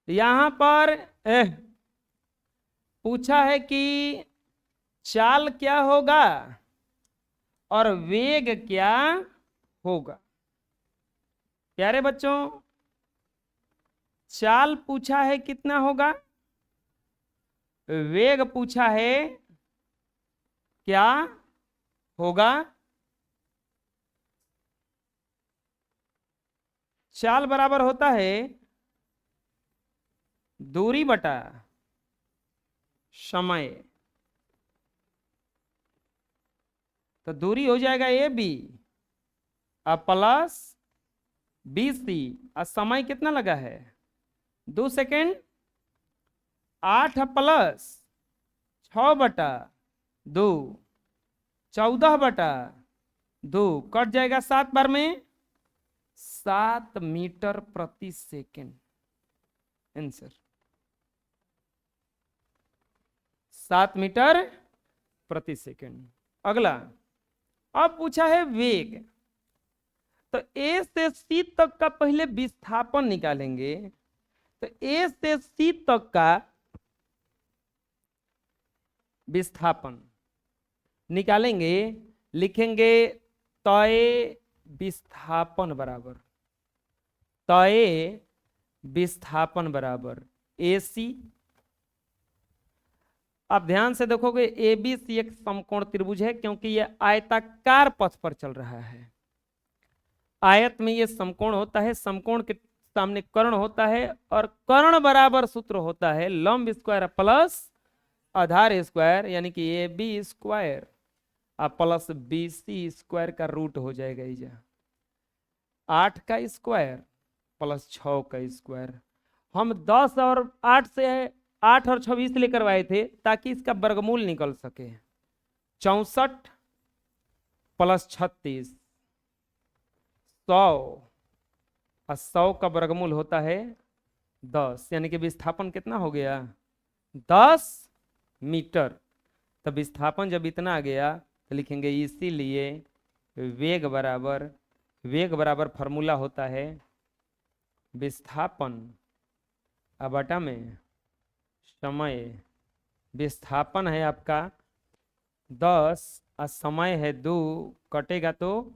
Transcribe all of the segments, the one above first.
यहां पर पूछा है कि चाल क्या होगा और वेग क्या होगा। प्यारे बच्चों, चाल पूछा है कितना होगा, वेग पूछा है क्या होगा। चाल बराबर होता है दूरी बटा समय। तो दूरी हो जाएगा A B plus B C, और समय कितना लगा है 2 सेकेंड। 8 प्लस 6/2 14/2 कट जाएगा 7 बार में 7 मीटर प्रति सेकेंड। आंसर 7 मीटर प्रति सेकेंड। अगला, अब पूछा है वेग। तो ए से सी तक का पहले विस्थापन निकालेंगे। तो ए से सी तक का विस्थापन निकालेंगे, लिखेंगे तय विस्थापन बराबर तय विस्थापन बराबर ए सी। आप ध्यान से देखोगे ए बी सी एक समकोण त्रिभुज है, क्योंकि यह आयताकार पथ पर चल रहा है। आयत में ये समकोण होता है, समकोण के सामने कर्ण होता है, और कर्ण बराबर सूत्र होता है लंब स्क्वायर प्लस आधार स्क्वायर, यानी कि A B square plus B C square का रूट हो जाएगा इजा 8 का स्क्वायर प्लस 6 का स्क्वायर। हम 10 और 8 से 8 और 6 इसलिए करवाए थे ताकि इसका वर्गमूल निकल सके। 64 प्लस 36 100, और 100 का वर्गमूल होता है 10, यानी कि विस्थापन कितना हो गया 10 मीटर। तो विस्थापन जब इतना आ गया तो लिखेंगे इसीलिए वेग बराबर फॉर्मूला होता है विस्थापन बटा में समय। विस्थापन है आपका 10 और समय है 2, कटेगा तो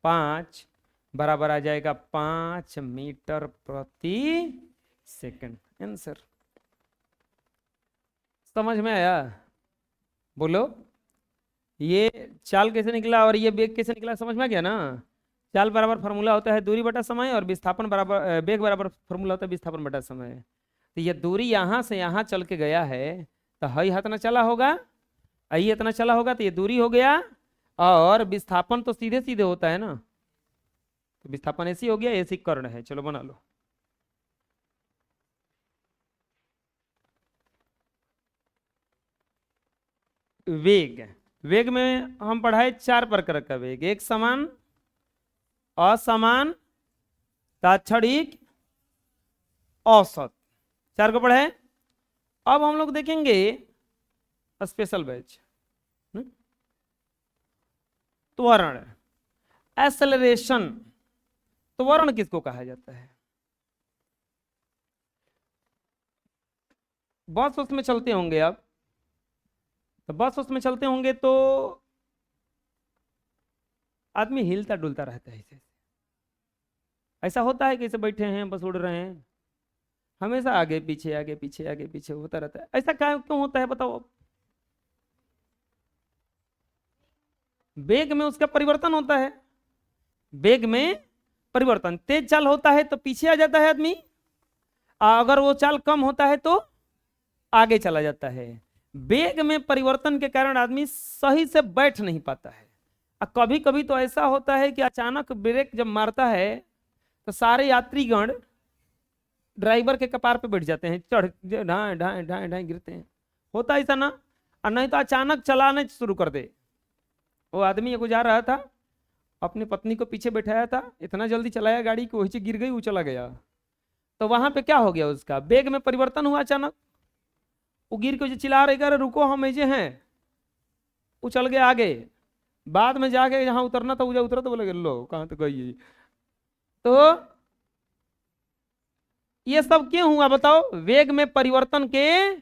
5, बराबर आ जाएगा 5 मीटर प्रति सेकंड। आंसर समझ में आया? बोलो, ये चाल कैसे निकला और ये वेग कैसे निकला, समझ में आ गया ना? चाल बराबर फॉर्मूला होता है दूरी बटा समय, और विस्थापन बराबर वेग बराबर फॉर्मूला होता है विस्थापन बटा समय। तो ये दूरी यहां से यहां चल के गया है, तो हई इतना चला होगा, आई इतना चला होगा, तो ये दूरी हो गया। और विस्थापन तो सीधे सीधे होता है ना, तो विस्थापन ऐसी हो गया, ऐसी कर्ण है। चलो बना लो। वेग में हम पढ़ाए 4 प्रकार का वेग, एक समान, असमान, तात्क्षणिक, औसत, 4 को पढ़े। अब हम लोग देखेंगे स्पेशल बैच, त्वरण, एक्सेलरेशन। त्वरण किसको कहा जाता है? बस उसमें चलते होंगे आप, तो बस उसमें चलते होंगे तो आदमी हिलता डुलता रहता है। ऐसा होता है कि ऐसे बैठे हैं बस उड़ रहे हैं, हमेशा आगे पीछे आगे पीछे आगे पीछे होता रहता है। ऐसा क्यों होता है बताओ? वेग में उसका परिवर्तन होता है, वेग में परिवर्तन। तेज चाल होता है तो पीछे आ जाता है आदमी, अगर वो चाल कम होता है तो आगे चला जाता है। वेग में परिवर्तन के कारण आदमी सही से बैठ नहीं पाता है। कभी कभी तो ऐसा होता है कि अचानक ब्रेक जब मारता है तो सारे यात्रीगण ड्राइवर के कपार पे बैठ जाते हैं, चढ़ ढाए ढाए ढाए ढाए गिरते हैं। होता ऐसा ना? और नहीं तो अचानक चलाने शुरू कर दे। वो आदमी को जा रहा था, अपनी पत्नी को पीछे बैठाया था, इतना जल्दी चलाया गाड़ी कि वही से गिर गई, वो चला गया। तो वहां पे क्या हो गया, उसका वेग में परिवर्तन हुआ अचानक। वो गिर के चिल्ला रहे, अरे रुको हम ऐसे हैं, वो चल गया आगे। बाद में जाके जहां उतरना था उतरा तो बोले लो कहां तो गई। तो ये सब क्यों हुआ बताओ? वेग में परिवर्तन के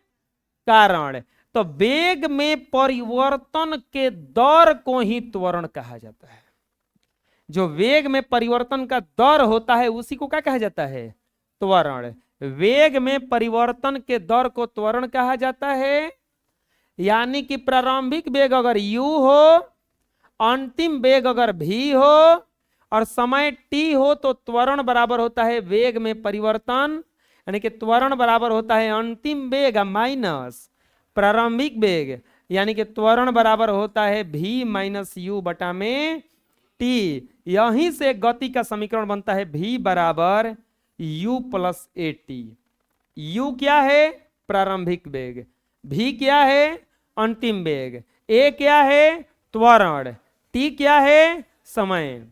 कारण। तो वेग में परिवर्तन के दर को ही त्वरण कहा जाता है। जो वेग में परिवर्तन का दर होता है उसी को क्या कहा जाता है? त्वरण। वेग में परिवर्तन के दर को त्वरण कहा जाता है। यानी कि प्रारंभिक वेग अगर u हो, अंतिम वेग अगर v हो और समय t हो तो त्वरण बराबर होता है वेग में परिवर्तन। यानी कि त्वरण बराबर होता है अंतिम वेग माइनस प्रारंभिक वेग। यानी कि त्वरण बराबर होता है v माइनस यू बटा में t। यहीं से गति का समीकरण बनता है v बराबर u plus A T. u क्या है? प्रारंभिक वेग। v क्या है? अंतिम वेग। a क्या है? त्वरण। t क्या है? समय।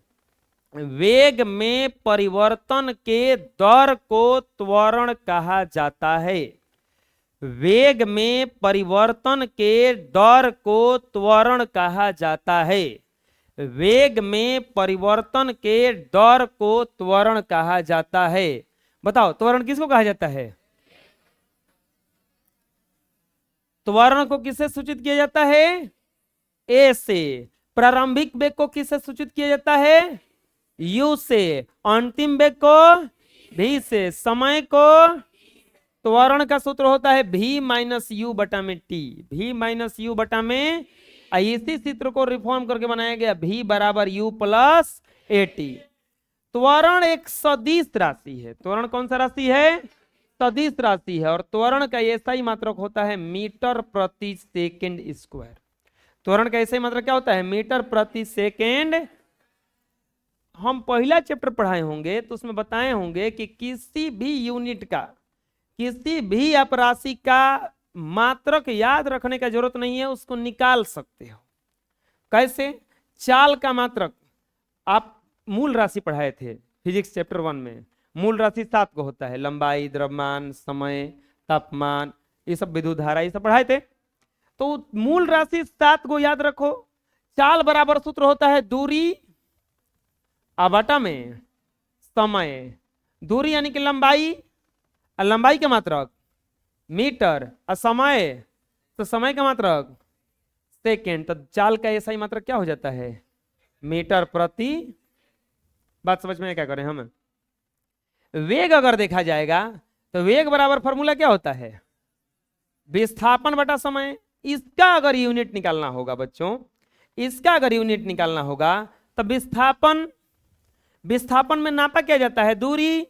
वेग में परिवर्तन के दर को त्वरण कहा जाता है। वेग में परिवर्तन के दर को त्वरण कहा जाता है। वेग में परिवर्तन के दर को त्वरण कहा जाता है। बताओ त्वरण किसको कहा जाता है? त्वरण को किससे सूचित किया जाता है? ए से। प्रारंभिक वेग को किससे सूचित किया जाता है? यू से। अंतिम वेग को भी से। समय को त्वरण का सूत्र होता है v माइनस यू बटा में टी। v माइनस यू बटा में इसी सूत्र को रिफॉर्म करके बनाया गया v बराबर u प्लस ए टी। त्वरण एक सदिश राशि है। त्वरण कौन सा राशि है? सदिश राशि है। और त्वरण का ऐसा ही मात्रक होता है मीटर प्रति सेकेंड स्क्वायर। त्वरण का ऐसा ही मात्रक क्या होता है? मीटर प्रति सेकेंड। हम पहला चैप्टर पढ़ाए होंगे तो उसमें बताए होंगे कि किसी भी यूनिट का, किसी भी अपराशि का मात्रक याद रखने का जरूरत नहीं है, उसको निकाल सकते हो। कैसे? चाल का मात्रक आप मूल राशि पढ़ाए थे फिजिक्स चैप्टर 1 में। मूल राशि 7 को होता है, लंबाई, द्रव्यमान, समय, तापमान, ये सब विद्युत धारा, ये सब पढ़ाए थे। तो मूल राशि 7 को याद रखो। चाल बराबर सूत्र होता है दूरी बटा में समय। दूरी यानी कि लंबाई, लंबाई का मात्रक मीटर, और समय तो समय का मात्रक सेकेंड। तो चाल का ऐसा ही मात्रक क्या हो जाता है? मीटर प्रति। बात समझ में क्या करें हम? वेग अगर देखा जाएगा तो वेग बराबर फॉर्मूला क्या होता है? विस्थापन बटा समय। इसका अगर यूनिट निकालना होगा बच्चों, इसका अगर यूनिट निकालना होगा तो विस्थापन, विस्थापन में नापा क्या जाता है? दूरी।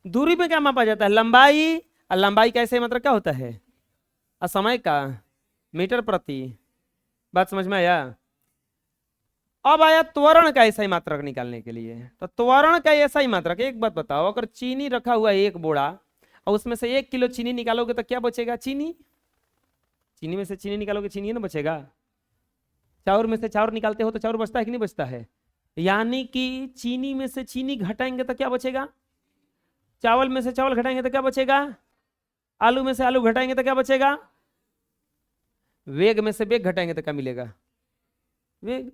दूरी में क्या मापा जाता है? लंबाई। और लंबाई का ऐसे मतलब क्या होता है? और समय का मीटर प्रति। बात समझ में आया? अब आया त्वरण का ऐसा ही मात्रक निकालने के लिए। तो त्वरण का ऐसा ही मात्रक, एक बात बताओ, अगर चीनी रखा हुआ है एक बोरा और उसमें से 1 किलो चीनी निकालोगे तो क्या बचेगा? चीनी। चीनी में से चीनी निकालोगे, चीनी ना बचेगा। चाउर में से चाउर निकालते हो तो चाउर बचता है कि नहीं बचता है? यानी कि चीनी में से चीनी घटाएंगे तो क्या बचेगा? चावल में से चावल घटाएंगे तो क्या बचेगा? आलू में से आलू घटाएंगे तो क्या बचेगा? वेग में से वेग घटाएंगे तो क्या मिलेगा? वेग।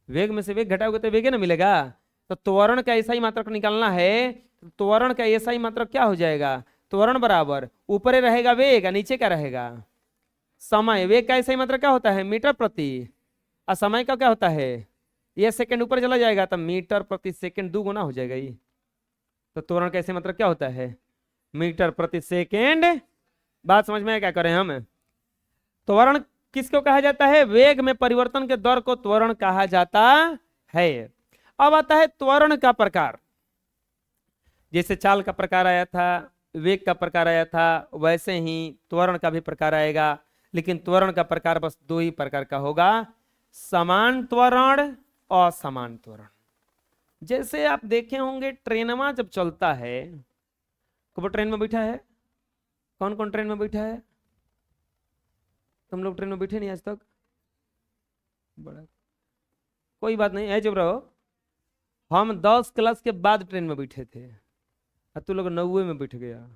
वेग में से वेग घटाओगे तो वेग ना मिलेगा। तो त्वरण का ऐसा ही मात्रक निकालना है। त्वरण का ऐसा ही मात्रक क्या हो जाएगा? त्वरण बराबर ऊपर रहेगा वेग और नीचे क्या रहेगा? समय। वेग का ऐसा ही मात्रक क्या होता है? मीटर प्रति। और समय का क्या होता है? ये सेकंड ऊपर चला जाएगा तो मीटर प्रति सेकंड 2 गुना हो जाएगा ये। तो त्वरण का ऐसे मात्रक क्या होता है? मीटर प्रति सेकेंड। बात समझ में क्या करें हम? त्वरण किसको कहा जाता है? वेग में परिवर्तन के दर को त्वरण कहा जाता है। अब आता है त्वरण का प्रकार। जैसे चाल का प्रकार आया था, वेग का प्रकार आया था, वैसे ही त्वरण का भी प्रकार आएगा। लेकिन त्वरण का प्रकार बस 2 ही प्रकार का होगा, समान त्वरण और असमान त्वरण। जैसे आप देखे होंगे ट्रेनमा जब चलता है, कब ट्रेन में बैठा है? कौन कौन ट्रेन में बैठा है? तुम लोग ट्रेन में बैठे नहीं आज तक? बड़ा कोई बात नहीं है, जब रहो। हम 10 क्लास के बाद ट्रेन में बैठे थे और तू लोग 9वीं में बैठ गया।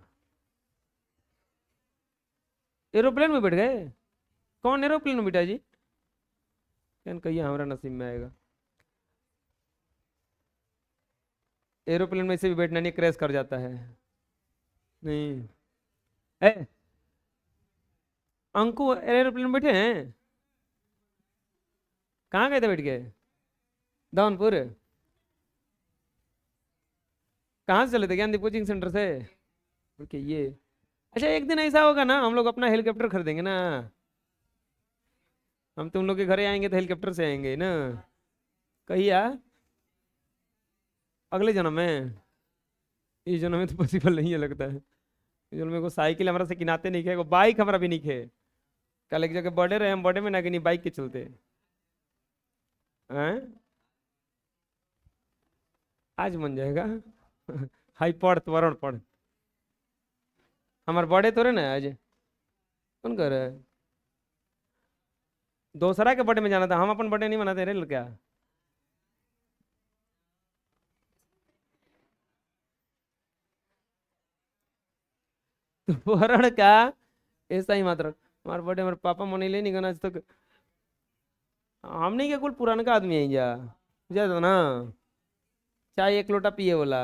एरोप्लेन में बैठ गए? कौन एरोप्लेन में बैठा जी? कहिए हमारा नसीब में आएगा। एरोप्लेन में से भी बैठना नहीं, क्रैश कर जाता है। नहीं। ए, अंकु एरोप्लेन में बैठे हैं? कहाँ गए थे बैठ के? धौनपुर? कहाँ से चले थे? ज्ञानदीप कोचिंग सेंटर से? ओके ये। अच्छा एक दिन ऐसा होगा ना, हम लोग अपना हेलीकॉप्टर खरीदेंगे ना, हम तुम लोग के घरे आएंगे तो हेलीकॉप्टर से आएंगे ना। कहिया? अगले जन्म में? इस जन्म में तो पॉसिबल नहीं है लगता है। इस जन्म में को साइकिल हमारा से किनाते नहीं खे, बाइक हमारा भी नहीं खे। कल एक जगह बर्थडे रहे, हम बर्थडे में ना कि नहीं बाइक के चलते हैं। आज मन जाएगा। हाई पढ़ त्वरण पढ़। हमारे बर्थडे तो रहे ना आज। कौन कर रहा है? दूसरा के बर्थडे में जाना था, हम अपन बर्थडे नहीं मनाते रे क्या? त्वरण का ऐसा ही मात्र। हमारे बर्थडे हमारे पापा मने ले नहीं करना आज तक। हम नहीं क्या कुल पुराने का आदमी है जा ज्यादा ना। चाय एक लोटा पिए बोला,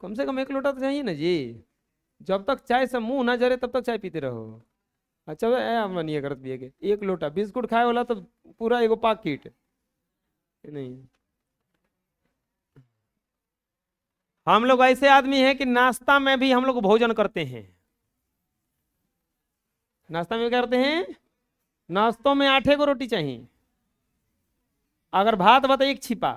कम से कम एक लोटा तो चाहिए ना जी। जब तक चाय से मुंह ना जरे तब तक चाय पीते रहो। अच्छा हम नहीं करत पिए के एक लोटा बिस्कुट खाए वाला तो पूरा एगो पाकिट नहीं। हम लोग ऐसे आदमी हैं कि नाश्ता में भी हम लोग भोजन करते हैं। नाश्ता में क्या करते हैं? नाश्तों में 8 को रोटी चाहिए। अगर भात बता एक छिपा।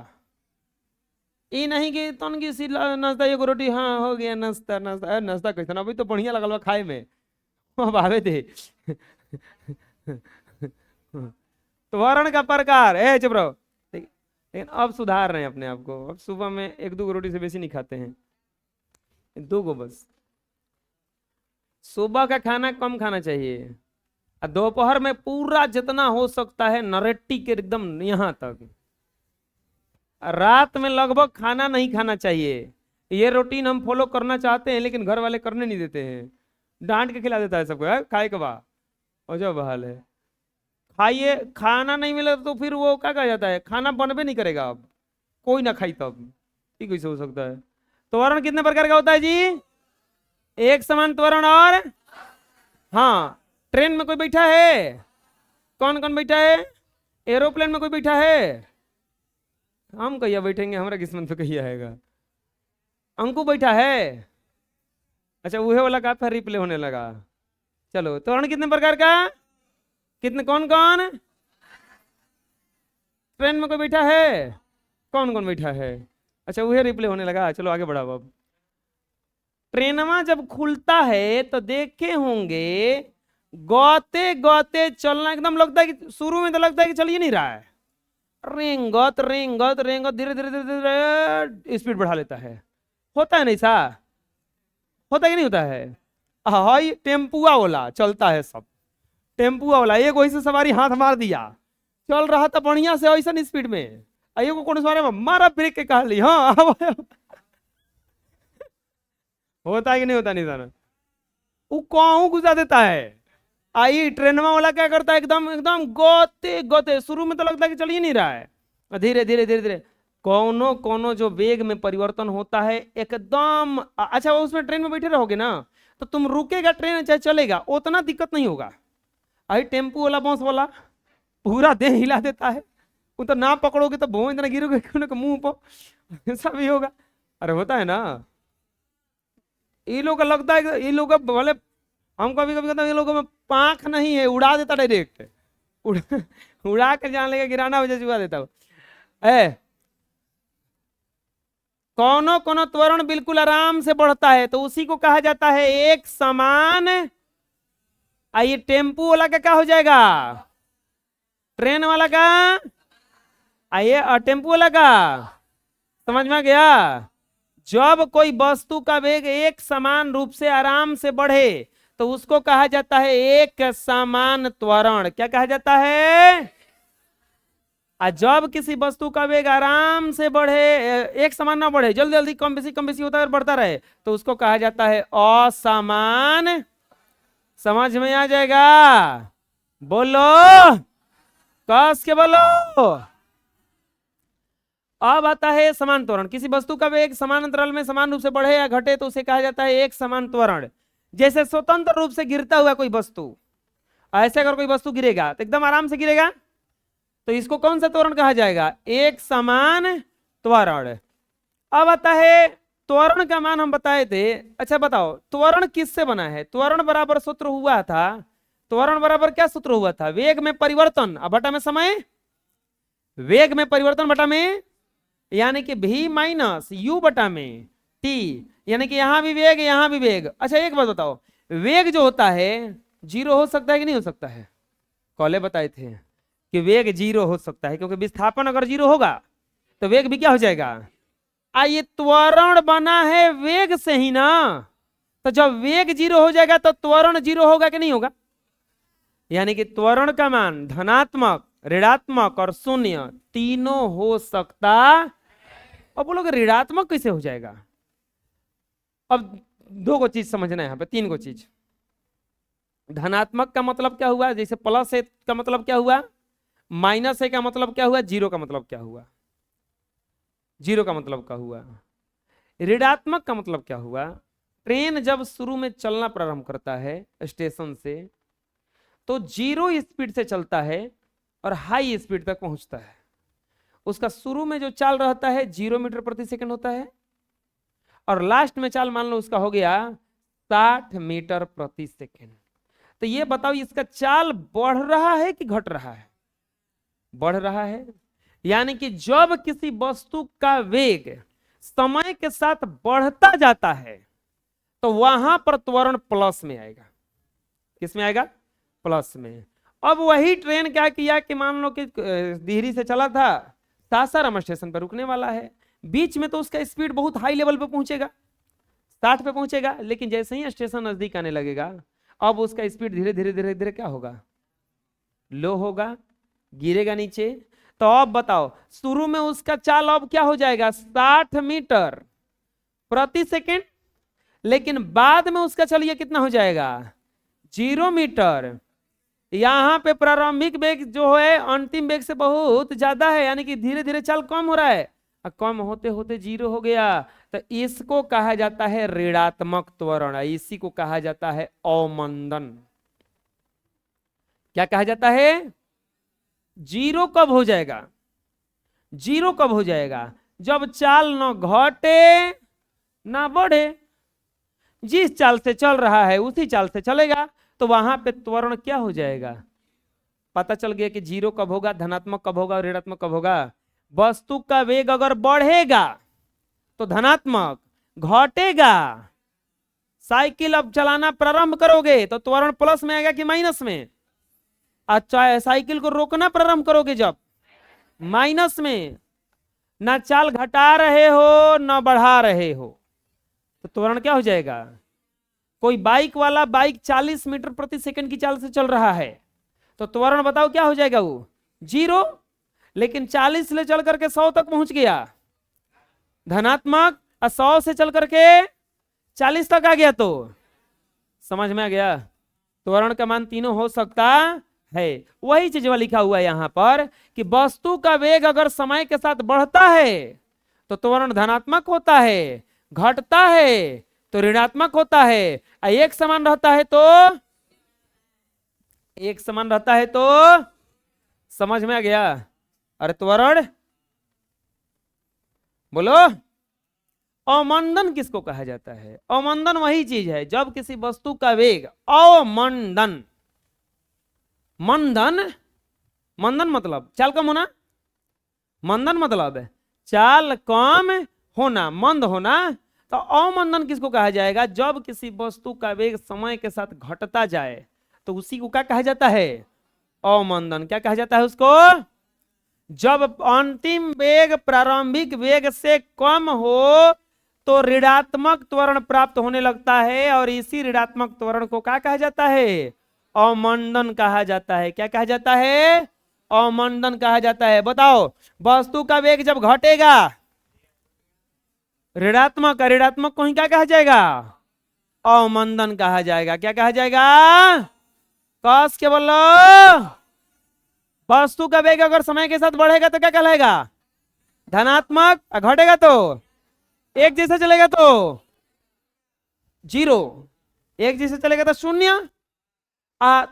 ये नहीं कि तन की सी नाश्ता एक रोटी, हाँ हो गया नाश्ता। नाश्ता नाश्ता कैसा ना, अभी तो बढ़िया लगल बा खाए में। अब आवे थे। तो वर्ण का प्रकार है, चुप रहो। लेकिन अब सुधार रहे हैं अपने आप को। अब सुबह में 1-2 रोटी से बेसी नहीं खाते हैं, 2 को बस। सुबह का खाना कम खाना चाहिए, और दोपहर में पूरा जितना हो सकता है नरेटी के एकदम यहाँ तक। रात में लगभग खाना नहीं खाना चाहिए। ये रूटीन हम फॉलो करना चाहते हैं लेकिन घर वाले करने नहीं देते हैं। डांट के खिला देता है सबको, है खाए के बाद। और जो हाल है, खाइए। खाना नहीं मिले तो फिर वो क्या कहा जाता है, खाना बनबे नहीं करेगा। अब कोई ना खाई तब ठीक कैसे हो सकता है? त्वरण कितने प्रकार का होता है जी? एक समान त्वरण। और हाँ, ट्रेन में कोई बैठा है? कौन कौन बैठा है? एरोप्लेन में कोई बैठा है? हम कहिया बैठेंगे, हमारा किस्मत तो कहिया आएगा। अंकु बैठा है? अच्छा वह वाला का फिर रिप्ले होने लगा। चलो त्वरण कितने प्रकार का? कितने? कौन कौन? ट्रेन में कोई बैठा है? कौन कौन बैठा है? अच्छा वह रिप्ले होने लगा। चलो आगे बढ़ाओ। अब ट्रेनमा जब खुलता है तो देखे होंगे गौते गौते चलना एकदम लगता है कि शुरू में तो लगता है कि चल ही नहीं रहा है, रेंगत रेंगत रेंगत धीरे धीरे धीरे धीरे स्पीड बढ़ा लेता है। होता है नहीं सा? होता है कि नहीं होता है? हाई टेम्पुआ वाला चलता है सब। टेम्पुआ वाला एक वही से सवारी हाथ मार दिया, चल रहा था बढ़िया से ऐसा स्पीड में, एगो कौन सवारी में मारा ब्रेक के कह ली। हाँ होता है कि नहीं होता? नहीं जाना वो कहूं घुसा देता है। आई ट्रेनमा वाला क्या करता है, एकदम एकदम गोते गोते, शुरू में तो लगता है कि चल ही नहीं रहा है, धीरे धीरे धीरे धीरे कोनो कोनो जो वेग में परिवर्तन होता है एकदम। अच्छा उसमें ट्रेन में बैठे रहोगे ना तो तुम रुकेगा ट्रेन चाहे चलेगा उतना दिक्कत नहीं होगा। आई टेम्पू वाला बस वाला पूरा देह हिला देता है, वो तो ना पकड़ोगे तो भों इतना गिरोगे मुंह पर, ऐसा भी होगा। अरे होता है ना। ये लोग का लगता है कि ये लोग का भले, हम कभी कभी कहते हैं ये लोगों में पांख नहीं है, उड़ा देता डायरेक्ट। उड़ा उड़ा कर जान लेगा, गिराना वजह से उड़ा देता हो। कोनो कोनो त्वरण बिल्कुल आराम से बढ़ता है तो उसी को कहा जाता है एक समान। आइए टेम्पू वाला का क्या हो जाएगा? ट्रेन वाला का? आइए और टेम्पू वाला का समझ में गया? जब कोई वस्तु का वेग एक समान रूप से आराम से बढ़े तो उसको कहा जाता है एक समान त्वरण। क्या कहा जाता है? और जब किसी वस्तु का वेग आराम से बढ़े, एक समान ना बढ़े, जल्दी जल्दी कम बेसी होता है बढ़ता रहे, तो उसको कहा जाता है असमान। समझ में आ जाएगा? बोलो, कस के बोलो। अब आता है समान त्वरण। किसी वस्तु का वेग समान अंतराल में समान रूप से बढ़े या घटे तो उसे कहा जाता है एक समान त्वरण। जैसे स्वतंत्र रूप से गिरता हुआ कोई वस्तु, ऐसे अगर कोई वस्तु गिरेगा तो एकदम आराम से गिरेगा, तो इसको कौन सा त्वरण कहा जाएगा? एक समान त्वरण। अब आता है त्वरण का मान हम बताए थे। अच्छा बताओ, त्वरण किससे बना है? त्वरण बराबर सूत्र हुआ था, त्वरण बराबर क्या सूत्र हुआ था? वेग में परिवर्तन अब बटा में समय, वेग में परिवर्तन बटा में, यानी कि v माइनस u बटा में t, यानी कि यहां भी वेग यहां भी वेग। अच्छा एक बात बताओ, वेग जो होता है जीरो हो सकता है कि नहीं हो सकता है? कॉले बताए थे कि वेग जीरो हो सकता है, क्योंकि विस्थापन अगर जीरो होगा तो वेग भी क्या हो जाएगा? ये त्वरण बना है वेग से ही ना, तो जब वेग जीरो हो जाएगा तो त्वरण जीरो होगा कि नहीं होगा? यानी कि त्वरण का मान धनात्मक, ऋणात्मक और शून्य तीनों हो सकता। अब बोलोगे ऋणात्मक कैसे हो जाएगा? अब दो को चीज समझना है यहाँ पे, तीन को चीज। धनात्मक का मतलब क्या हुआ? जैसे प्लस है का मतलब क्या हुआ? माइनस है का मतलब क्या हुआ? जीरो का मतलब क्या हुआ? जीरो का मतलब क्या हुआ? ऋणात्मक का मतलब क्या हुआ? ट्रेन जब शुरू में चलना प्रारंभ करता है स्टेशन से तो जीरो स्पीड से चलता है और हाई स्पीड तक पहुंचता है। उसका शुरू में जो चाल रहता है 0 मीटर प्रति सेकंड होता है, और लास्ट में चाल मान लो उसका हो गया 60 मीटर प्रति सेकंड। तो ये बताओ इसका चाल बढ़ रहा है कि घट रहा है? बढ़ रहा है। यानी कि जब किसी वस्तु का वेग समय के साथ बढ़ता जाता है तो वहां पर त्वरण प्लस में आएगा। किस में आएगा? प्लस में। अब वही ट्रेन क्या किया कि मान लो कि दिहरी से चला था, सासाराम स्टेशन पर रुकने वाला है, बीच में तो उसका स्पीड बहुत हाई लेवल पे पहुंचेगा, 60 पे पहुंचेगा, लेकिन जैसे ही स्टेशन नजदीक आने लगेगा अब उसका स्पीड धीरे धीरे धीरे धीरे क्या होगा? लो होगा, गिरेगा नीचे। तो अब बताओ शुरू में उसका चाल अब क्या हो जाएगा? 60 मीटर प्रति सेकंड, लेकिन बाद में उसका चलिए कितना हो जाएगा? 0 मीटर। यहां पे प्रारंभिक वेग जो है अंतिम वेग से बहुत ज्यादा है, यानी कि धीरे धीरे चाल कम हो रहा है, कम होते होते जीरो हो गया। तो इसको कहा जाता है ऋणात्मक त्वरण, इसी को कहा जाता है अवमंदन। क्या कहा जाता है? जीरो कब हो जाएगा? जीरो कब हो जाएगा? जब चाल न घटे ना बढ़े, जिस चाल से चल रहा है उसी चाल से चलेगा, तो वहां पे त्वरण क्या हो जाएगा? पता चल गया कि जीरो कब होगा, धनात्मक कब होगा और ऋणात्मक कब होगा। वस्तु का वेग अगर बढ़ेगा तो धनात्मक, घटेगा, साइकिल अब चलाना प्रारंभ करोगे तो त्वरण प्लस में आएगा कि माइनस में? अच्छा, साइकिल को रोकना प्रारंभ करोगे जब, माइनस में। ना चाल घटा रहे हो ना बढ़ा रहे हो, तो त्वरण क्या हो जाएगा? कोई बाइक वाला बाइक 40 मीटर प्रति सेकंड की चाल से चल रहा है तो त्वरण बताओ क्या हो जाएगा? वो जीरो। लेकिन 40 से चल करके 100 तक पहुंच गया, धनात्मक, और 100 से चल करके 40 तक आ गया, तो समझ में आ गया? त्वरण का मान तीनों हो सकता है। वही चीज लिखा हुआ है यहां पर कि वस्तु का वेग अगर समय के साथ बढ़ता है तो त्वरण धनात्मक होता है, घटता है तो ऋणात्मक होता है, एक समान रहता है तो, एक समान रहता है तो, समझ में आ गया? अरे त्वरण बोलो। अवमंदन किसको कहा जाता है? अवमंदन वही चीज है जब किसी वस्तु का वेग अवमंदन, मंदन, मंदन मतलब चाल कम होना, मंदन मतलब चाल कम होना, मंद होना। तो अवमंदन किसको कहा जाएगा? जब किसी वस्तु का वेग समय के साथ घटता जाए तो उसी को क्या कहा जाता है? अवमंदन। क्या कहा जाता है उसको? जब अंतिम वेग प्रारंभिक वेग से कम हो तो ऋणात्मक त्वरण प्राप्त होने लगता है, और इसी ऋणात्मक त्वरण को क्या कहा जाता है? अवमंदन कहा जाता है। क्या कहा जाता है? अवमंदन कहा जाता है। बताओ वस्तु का वेग जब घटेगा ऋणात्मक, ऋणात्मक को ही क्या कहा जाएगा? अवमंदन कहा जाएगा। क्या कहा जाएगा? कस के बोलो। वस्तु का वेग अगर समय के साथ बढ़ेगा तो क्या कहलाएगा? धनात्मक, घटेगा तो एक जैसे चलेगा तो 0, एक जैसे चलेगा तो 0।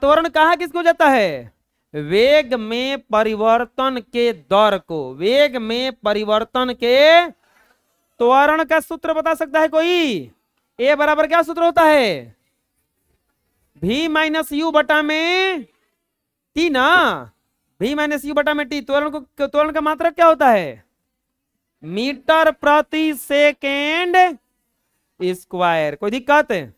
त्वरण कहा किसको जाता है? वेग में परिवर्तन के दर को, वेग में परिवर्तन के। त्वरण का सूत्र बता सकता है कोई? ए बराबर क्या सूत्र होता है? v माइनस यू बटा में टी ना, v माइनस यू बटा में टी। त्वरण का मात्रक क्या होता है? मीटर प्रति सेकेंड स्क्वायर। कोई दिक्कत है?